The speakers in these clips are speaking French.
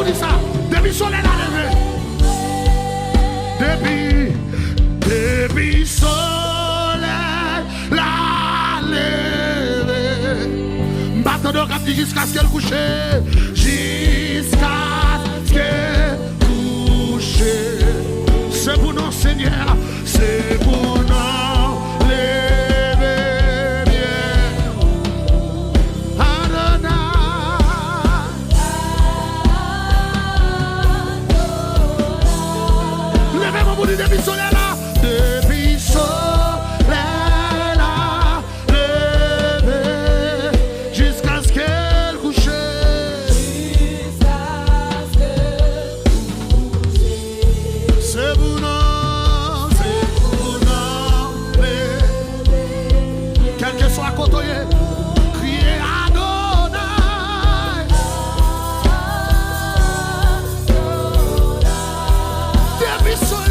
vous dire ça. Depuis soleil la levé. Depuis soleil la levé. M'attendons qu'à dire jusqu'à ce qu'elle couche. Jusqu'à ce qu'elle couche. C'est pour nous, Seigneur. C'est pour nous. Depuis soleil là, depuis soleil là, levé, jusqu'à ce qu'elle couche. C'est pour nous, quel que soit côté, criez Adonai. Depuis soleil.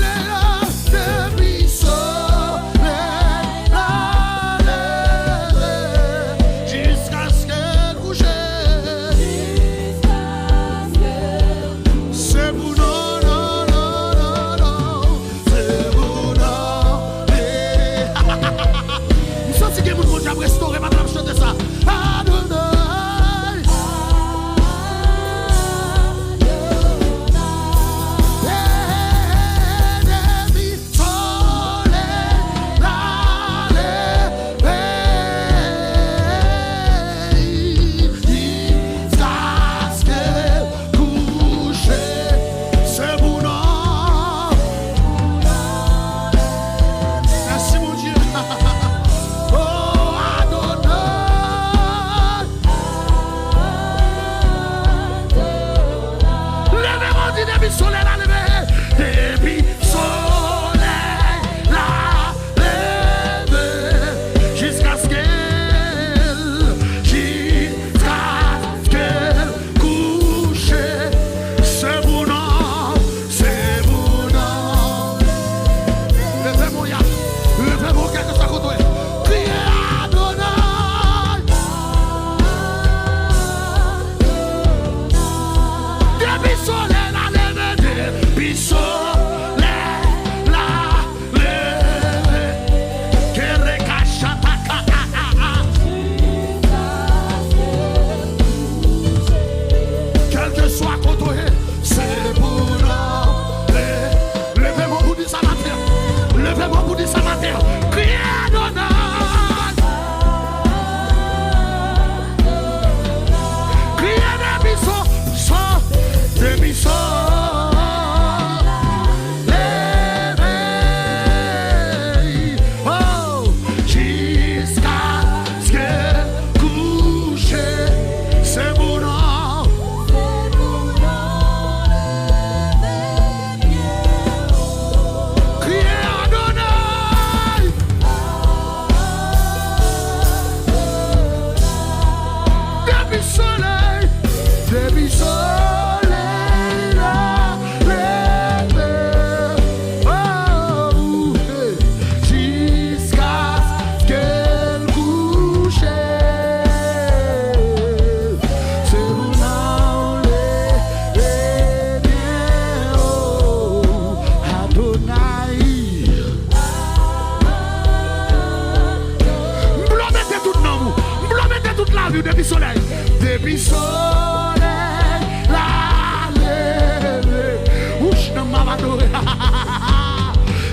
Depuis soleil, depuis soleil, la levé, ouch, dans ma bateau,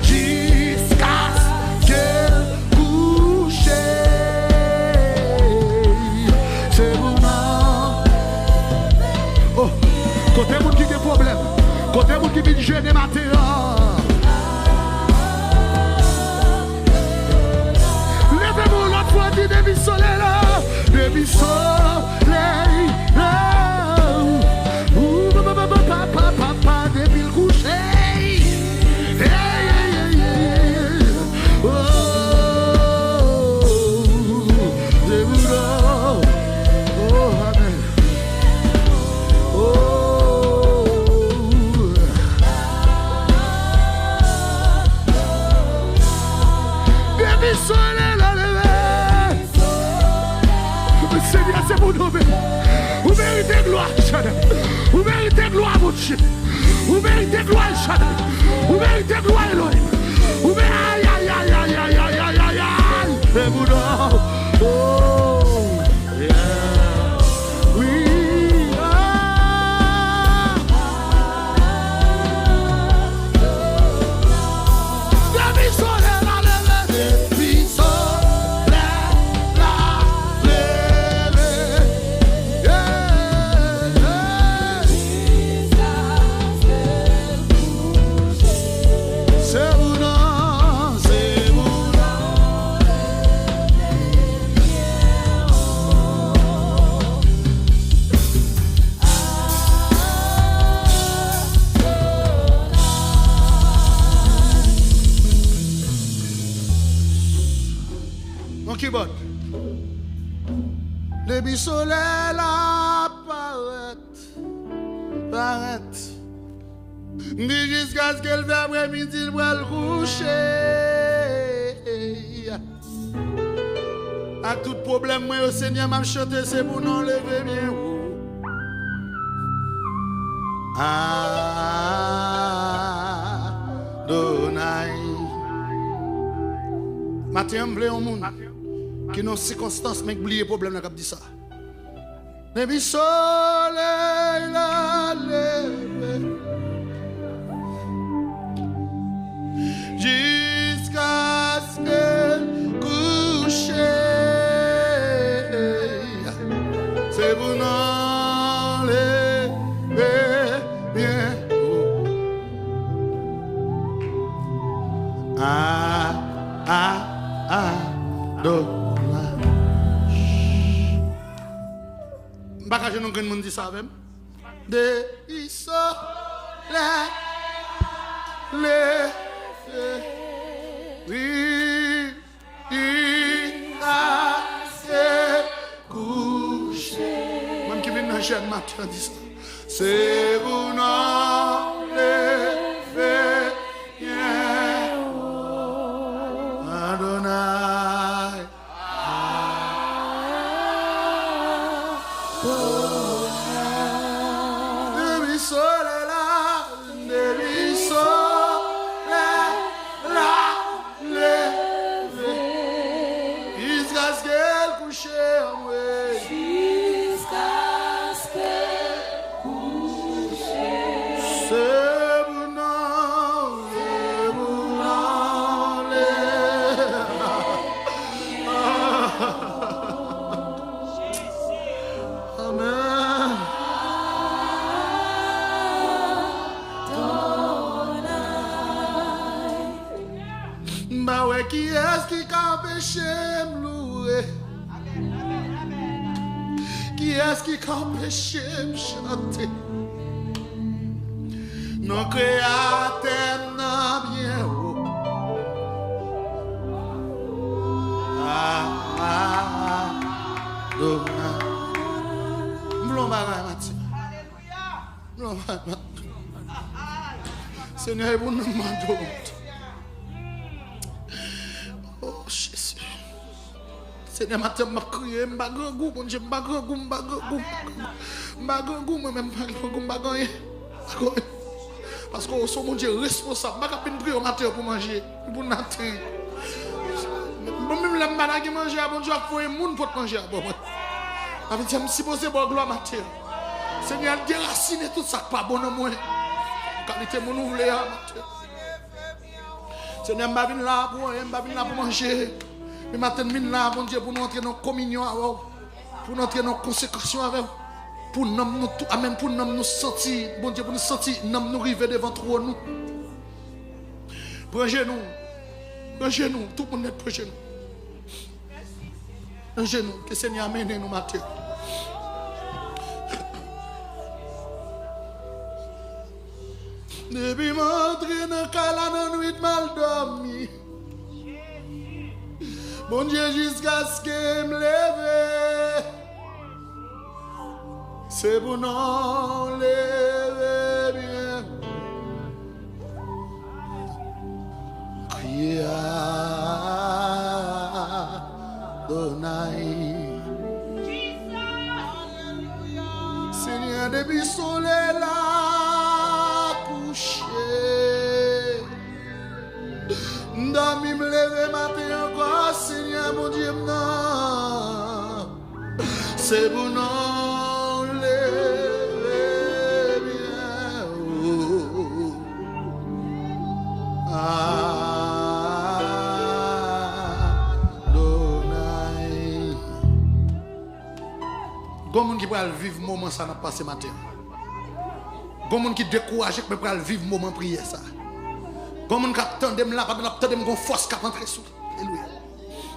jusqu'à ce qu'elle couche, c'est mon nom. Oh, côté moun qui a des problèmes, côté moun qui vient jeûner matin. Levez-moi l'autre fois, dit depuis soleil là. Depuis soleil là, papa, depuis le coucher. Oh, amen. Depuis soleil là, Seigneur, c'est mon nom. méritez gloire, mon Dieu. Vous méritez gloire, Shaddai. Vous méritez gloire, Elohim. Vous méritez. Aïe, aïe, aïe, aïe, aïe, aïe, aïe, aïe, aïe. C'est bon, oh, yeah. Oui, Depuis soleil, la lève. Depuis soleil, la lève. C'est bon, c'est bon. Mon keyboard. Depuis soleil la paraît. Mais jusqu'à ce qu'elle vienne après-midi, il va le coucher. À tout problème, moi, au Seigneur m'a chanté, c'est pour nous lever bien haut. Adonai. Matin, je un monde qui n'a pas de circonstances, mais oublié le problème, qui dit ça. Depuis soleil la lève. Jusqu'à ce qu'elle couche. C'est pour nous lever bien haut. Baka je non gen moun di sa avem. De iso la le oui a se coucher. Même qui vient dans jeune matin dit ça. C'est vous non lever bien Adonai. Qui est-ce qui a empêché me louer? Qui est-ce qui a empêché me chanter? Nos créateurs n'ont bien haut. Seigneur, vous nous demandons. Oh Jésus. Seigneur, matin, je crié, je ne goût, bon Dieu, je moi-même, parce que son mon Dieu responsable, je ne peux pas prier au matin pour manger, pour matin. Moi-même, je ne peux pas manger, bon Dieu, il faut un monde pour manger. Je suis supposé boire gloire matin. Seigneur, déraciner tout ça, pas bon à moi. Qualité mon ouvrier matin. Seigneur, je ne là pour manger. Mais maintenant, je là, bon Dieu, pour nous entrer dans la communion avec vous. Pour nous entrer dans la consécration avec vous. Pour nous, amen, pour nous sentir, bon Dieu, pour nous sentir, nous arriver devant trop nous. Prends-nous, tout le monde est prends-nous. Prends-nous, que le Seigneur amène nous matin. Depuis m'entrer dans le calme, dans la nuit, mal dormi. Bon Dieu, jusqu'à ce que je me lève. C'est pour nous lever bien. Crier à Adonai. Seigneur, depuis le soleil là. mi me lever matin encore, Seigneur mon Dieu, non. C'est pour non lever bien. Comment qui peut vivre moment ça n'a passé matin. Comment qui découragé que peut vivre moment prière ça. Comment qui attendait là pas attendait gon force qui rentrer sous. Alléluia.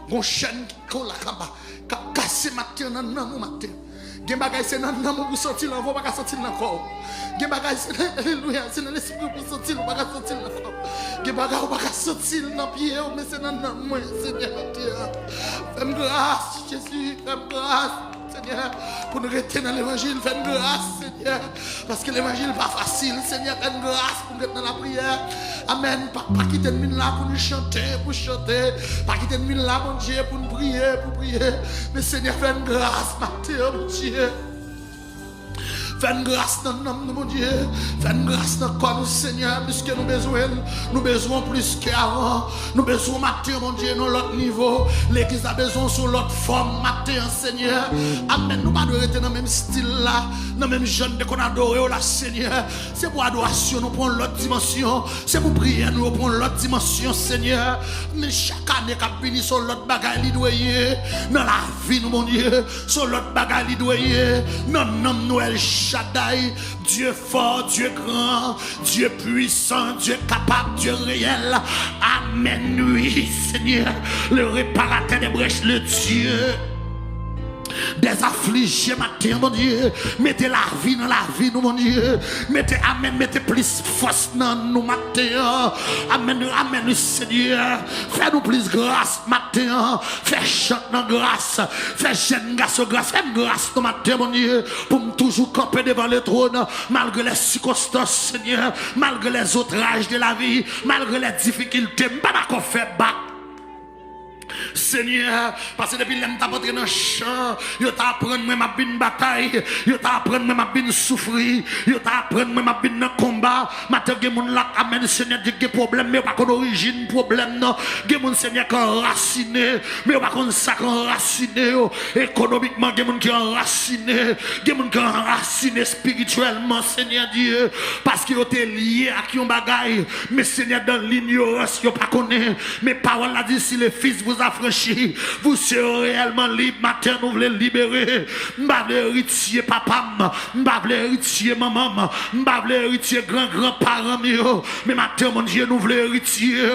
Gon chaîne qui colle là-bas, qui cassé matin dans mon matin. Gen bagay c'est dans mon pour sortir là, on va pas sortir là encore. Gen bagay c'est alléluia, c'est dans l'esprit pour sortir, on va pas sortir là encore. Gen bagay on va pas sortir dans pied, mais c'est dans moi Seigneur. Fais-moi grâce Jésus, fais-moi grâce. Seigneur, pour nous rester dans l'évangile, fais-nous grâce, Seigneur. Parce que l'évangile n'est pas facile, Seigneur, fais-nous grâce pour nous rester dans la prière. Amen. Pas quitter nous là pour nous chanter, Pas quitter nous là, mon Dieu, pour nous prier, Mais Seigneur, fais-nous grâce, matin, mon Dieu. Fais-nous grâce dans le nom de mon Dieu. Fais-nous grâce dans le corps, Seigneur, puisque nous besoin plus qu'avant. Nous besoin matin, mon Dieu, dans l'autre niveau. L'église a besoin sur l'autre forme, matin, Seigneur. Amen. Nous ne pouvons pas rester dans le même style là, dans le même jeune qu'on adore, là, Seigneur. C'est pour adoration, nous prenons l'autre dimension. C'est pour prier, nous prenons l'autre dimension, Seigneur. Mais chaque année, qu'on finit sur l'autre bagaille, l'idoué, dans la vie, mon Dieu, sur l'autre bagaille, l'idoué, dans le nom de Noël. Shaddai, Dieu fort, Dieu grand, Dieu puissant, Dieu capable, Dieu réel. Amen, oui, Seigneur, le réparateur des brèches, le Dieu des affligés matin, mon Dieu. Mettez la vie dans la vie, nous, mon Dieu. Mettez, amen, mettez plus force dans nous matin. Amen, amen, Seigneur. Fais-nous plus grâce matin. Fais chante dans grâce. Fais jeune garçon grâce. Fais grâce nous matin, mon Dieu. Pour me toujours camper devant le trône. Malgré les circonstances, Seigneur. Malgré les outrages de la vie. Malgré les difficultés. Pas d'accord faire battre. Seigneur, parce que depuis l'homme t'a entré dans le champ, il t'a appris même à bien bataille, il t'a appris même à bien souffrir, il t'a appris même à bien dans combat. Maintenant, il y a des gens qui amènent Seigneur des problèmes, mais pas qu'on origine problème, non. Il y a des gens Seigneur qui sont enracinés, mais pas qu'on ça enraciné économiquement, il y a des gens qui sont enracinés, il y a des gens qui sont enracinés spirituellement, Seigneur Dieu, parce qu'ils ont été liés à qui on bagaille, mais Seigneur dans l'ignorance, ils ne pas connaît. Mais parole a dit si le Fils vous affranchi, vous serez réellement libre. Matin, nous voulons libérer. Nous voulons héritier papa, nous voulons héritier maman, nous voulons héritier grand-parents. Mais matin, mon Dieu, nous voulons héritier.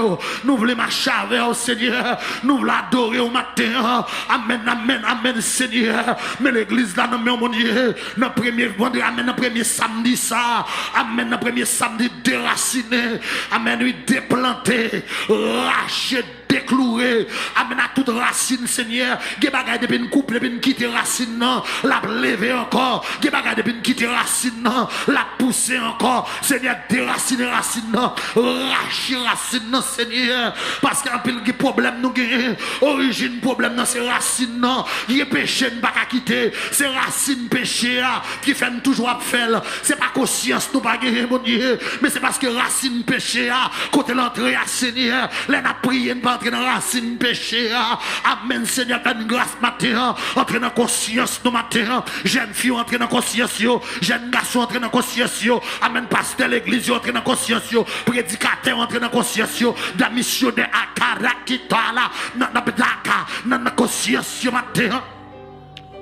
Nous voulons marcher avec au Seigneur. Nous voulons adorer au matin. Amen, amen, amen, Seigneur. Mais l'église là, mon Dieu, dans le premier vendredi, amen, dans le premier samedi, ça. Amen, dans le premier samedi, déraciné. Amen, oui, déplanté, racheté. Décloué, amène à toute racine, Seigneur. Ge bagay depuis une couple, depuis une quitter racine, non, la lever encore. Ge bagay depuis une quitter racine, non, la pousser encore. Seigneur, déraciner racine, non, racher racine, non, Seigneur. Parce qu'un pile de problème nous gagne. Origine problème, non, c'est racine, non. Il y a péché, ne pas quitter. C'est racine péché, qui fait toujours à faire. C'est pas conscience, nous pas gagner, mon Dieu. Mais c'est parce que racine péché, côté l'entrée à Seigneur, les n'a prié, pas entrer dans la racine péché. Amen, Seigneur, donne grâce matin. Entrer dans la conscience nous matin. Jeune fille entrer dans la conscience. Jeune garçon entrer dans la conscience. Amen, pasteur l'église entrer dans la conscience. Prédicateur entrer dans la conscience. La missionnaire à Karakita là. Dans la conscience matin.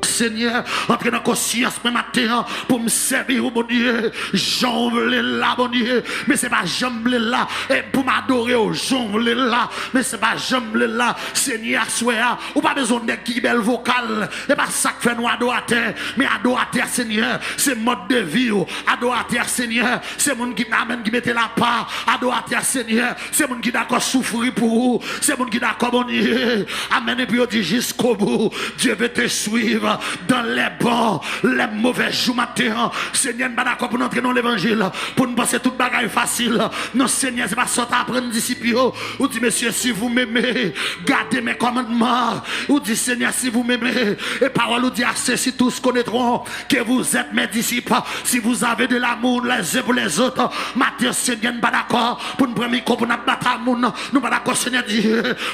Seigneur, entre dans la conscience ce matin pour me servir, mon Dieu. J'envole là, mon Dieu. Mais c'est pas j'envole là. Et pour m'adorer, j'envole là. Mais c'est pas j'envole là. Seigneur, soya. Ou pas besoin de qui belle vocale. Et pas ça que fait nous adorateur. Mais adorateur, Seigneur, c'est mode de vie. Adorateur, Seigneur, c'est mon qui m'amène, qui mettait la part. Adorateur, Seigneur, c'est mon qui d'accord souffrir pour vous. C'est mon qui d'accord, mon Dieu. Amen. Et puis on dit jusqu'au bout. Dieu veut te suivre. dans les bons, les mauvais jours matin. Seigneur, nous pas d'accord pour entrer dans l'évangile, pour nous passer toute bagaille facile. Non, Seigneur, c'est pas ça apprendre disciples. Ou dit, monsieur, si vous m'aimez, gardez mes commandements. Ou dit, Seigneur, si vous m'aimez, et parole ou dit, assez si tous connaîtront que vous êtes mes disciples. Si vous avez de l'amour les uns pour les autres, Matthieu, Seigneur, nous pas d'accord pour nous prendre micro pour nous battre à monde. Nous pas d'accord, Seigneur,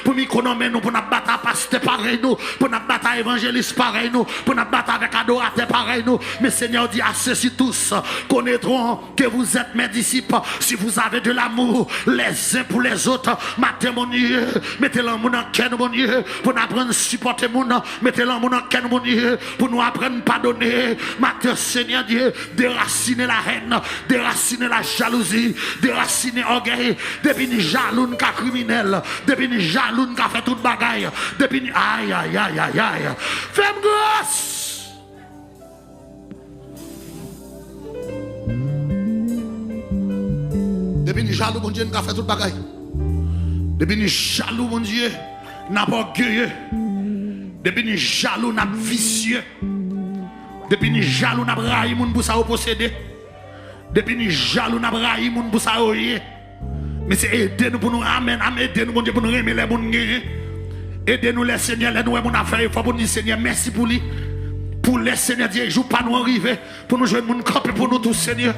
pour nous économiser, nous pour nous battre à pasteur pareil, nous pour nous battre à évangéliste pareil, nous pour nous battre avec adorateur pareil, nous. Mais Seigneur dit, assez si tous connaîtront que vous êtes mes disciples. Si vous avez de l'amour les uns pour les autres, Matthieu, mon Dieu, mettez l'amour dans le cœur, mon Dieu, pour nous apprendre à supporter mon nom, mettez l'amour dans le cœur, mon Dieu, pour nous apprendre à pardonner. Matthieu, Seigneur Dieu, déraciner la haine, déraciner la jalousie, déraciner l'orgueil, depuis une jaloune qui criminel, depuis une jaloune qui fait toute bagaille, depuis une aïe aïe aïe aïe aïe. Femme grosse. Depuis une jaloux, mon Dieu, qui fait toute bagaille. Depuis une jaloux, mon Dieu, n'a pas orgueilleux. Depuis une jaloux, n'a pas vicieux. Depuis une jaloux, n'a pas raillé moun pour ça posséder. Depuis une jaloux, n'a pas raillé moun pour ça oyer. Mais c'est aider nous pour nous amen, aider nous, mon Dieu, pour nous aimer les moun gagner. Aidez-nous les Seigneurs, les nous mon affaire, il faut pour nous dire Seigneur, merci pour lui. Pour les Seigneur, Dieu, joue pas nous arriver, pour nous jouer mon camp pour nous tous, Seigneur.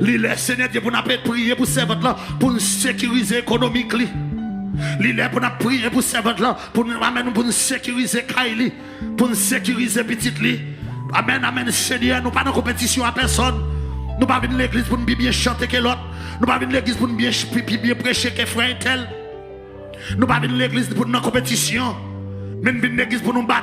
Les Seigneur, Dieu, pour nous prier pour servir là, pour nous sécuriser économique. L'île pour nous prier pour servir là, pour nous amener pour nous sécuriser Kaili, pour nous sécuriser petite li. Amen, amen, Seigneur, nous pas dans compétition à personne. Nous pas venir l'église pour nous bien chanter que l'autre. Nous pas venir l'église pour nous bien prêcher que frère tel. Nous pas venir l'église pour nous en compétition. Mais nous venir l'église pour nous battre.